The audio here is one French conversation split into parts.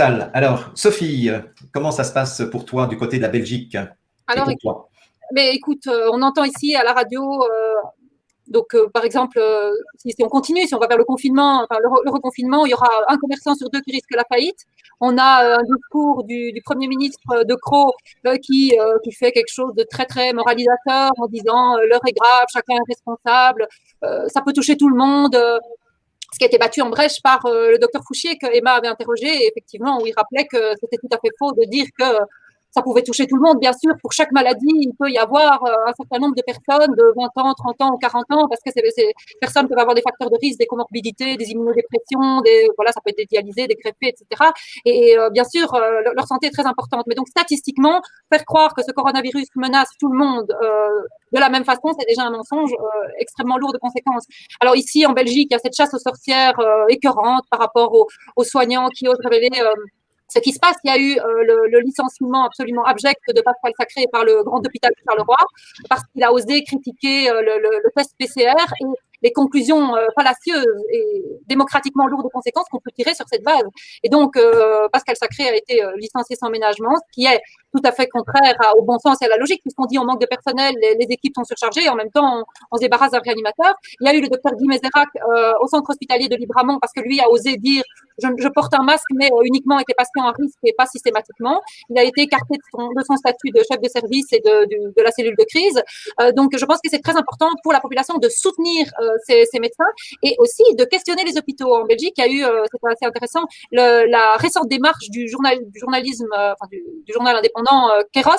Alors, Sophie, comment ça se passe pour toi du côté de la Belgique et Alors, pour toi? mais écoute, on entend ici à la radio, par exemple, si on continue, si on va vers le confinement, enfin le reconfinement, il y aura un commerçant sur deux qui risque la faillite. On a un discours du Premier ministre De Croo qui fait quelque chose de très très moralisateur en disant l'heure est grave, chacun est responsable, ça peut toucher tout le monde. Ce qui a été battu en brèche par le docteur Fouchier que Emma avait interrogé, et effectivement, où il rappelait que c'était tout à fait faux de dire que ça pouvait toucher tout le monde. Bien sûr, pour chaque maladie, il peut y avoir un certain nombre de personnes de 20 ans, 30 ans ou 40 ans, parce que ces personnes peuvent avoir des facteurs de risque, des comorbidités, des immunodépressions, voilà, ça peut être des dialysés, des greffés, etc. Et bien sûr, leur santé est très importante. Mais donc, statistiquement, faire croire que ce coronavirus menace tout le monde de la même façon, c'est déjà un mensonge extrêmement lourd de conséquences. Alors ici, en Belgique, il y a cette chasse aux sorcières écœurante par rapport aux soignants qui osent révéler ce qui se passe. Il y a eu le licenciement absolument abject de Pascal Sacré par le grand hôpital de Charleroi parce qu'il a osé critiquer le test PCR et les conclusions fallacieuses et démocratiquement lourdes de conséquences qu'on peut tirer sur cette base. Et donc, Pascal Sacré a été licencié sans ménagement, ce qui est tout à fait contraire au bon sens et à la logique, puisqu'on dit on manque de personnel, les équipes sont surchargées, et en même temps, on se débarrasse d'un réanimateur. Il y a eu le docteur Guy Mézérac au centre hospitalier de Libramont, parce que lui a osé dire je porte un masque, mais uniquement avec les patients à risque et pas systématiquement. Il a été écarté de son statut de chef de service et de la cellule de crise. Donc, je pense que c'est très important pour la population de soutenir ces médecins et aussi de questionner les hôpitaux. En Belgique, il y a eu, c'est assez intéressant, la récente démarche du journalisme, du journal indépendant Kéros,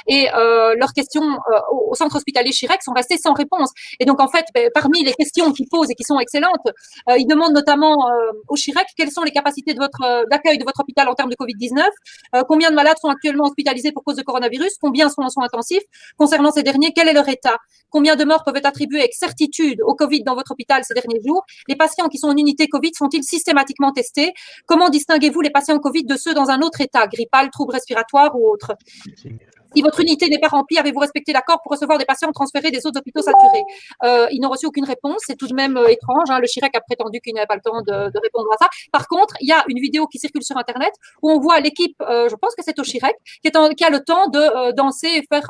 et leurs questions au centre hospitalier Chirec sont restées sans réponse. Et donc, en fait, parmi les questions qu'ils posent et qui sont excellentes, ils demandent notamment au Chirec quelles sont les capacités d'accueil de votre hôpital en termes de Covid-19, combien de malades sont actuellement hospitalisés pour cause de coronavirus, combien sont en soins intensifs, concernant ces derniers, quel est leur état, combien de morts peuvent être attribuées avec certitude au Covid dans votre hôpital ces derniers jours, les patients qui sont en unité Covid sont-ils systématiquement testés, comment distinguez-vous les patients Covid de ceux dans un autre état, grippal, troubles respiratoires ou autres. Si votre unité n'est pas remplie, avez-vous respecté l'accord pour recevoir des patients transférés des autres hôpitaux saturés? Ils n'ont reçu aucune réponse. C'est tout de même étrange. Le Chirec a prétendu qu'il n'avait pas le temps de répondre à ça. Par contre, il y a une vidéo qui circule sur Internet où on voit l'équipe, je pense que c'est au Chirec, qui a le temps de danser et faire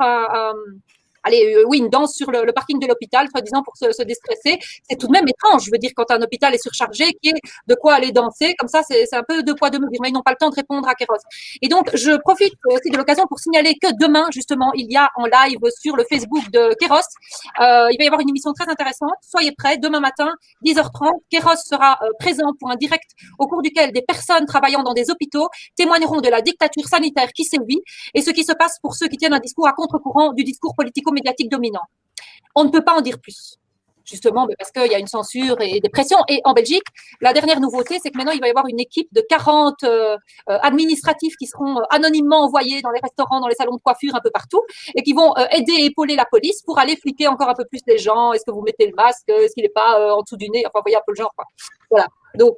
une danse sur le parking de l'hôpital, soi-disant pour se déstresser. C'est tout de même étrange. Je veux dire, quand un hôpital est surchargé, qu'il y ait de quoi aller danser, comme ça, c'est un peu deux poids, deux mesures. Mais ils n'ont pas le temps de répondre à Kéros. Et donc, je profite aussi de l'occasion pour signaler que demain, justement, il y a en live sur le Facebook de Kéros, il va y avoir une émission très intéressante. Soyez prêts, demain matin, 10h30, Kéros sera présent pour un direct au cours duquel des personnes travaillant dans des hôpitaux témoigneront de la dictature sanitaire qui sévit et ce qui se passe pour ceux qui tiennent un discours à contre-courant du discours politico-médiatique dominant. On ne peut pas en dire plus, justement parce qu'il y a une censure et des pressions. Et en Belgique, la dernière nouveauté, c'est que maintenant, il va y avoir une équipe de 40 administratifs qui seront anonymement envoyés dans les restaurants, dans les salons de coiffure, un peu partout, et qui vont aider et épauler la police pour aller fliquer encore un peu plus les gens. Est-ce que vous mettez le masque? Est-ce qu'il n'est pas en dessous du nez? Enfin, vous voyez un peu le genre, quoi. Voilà. Donc,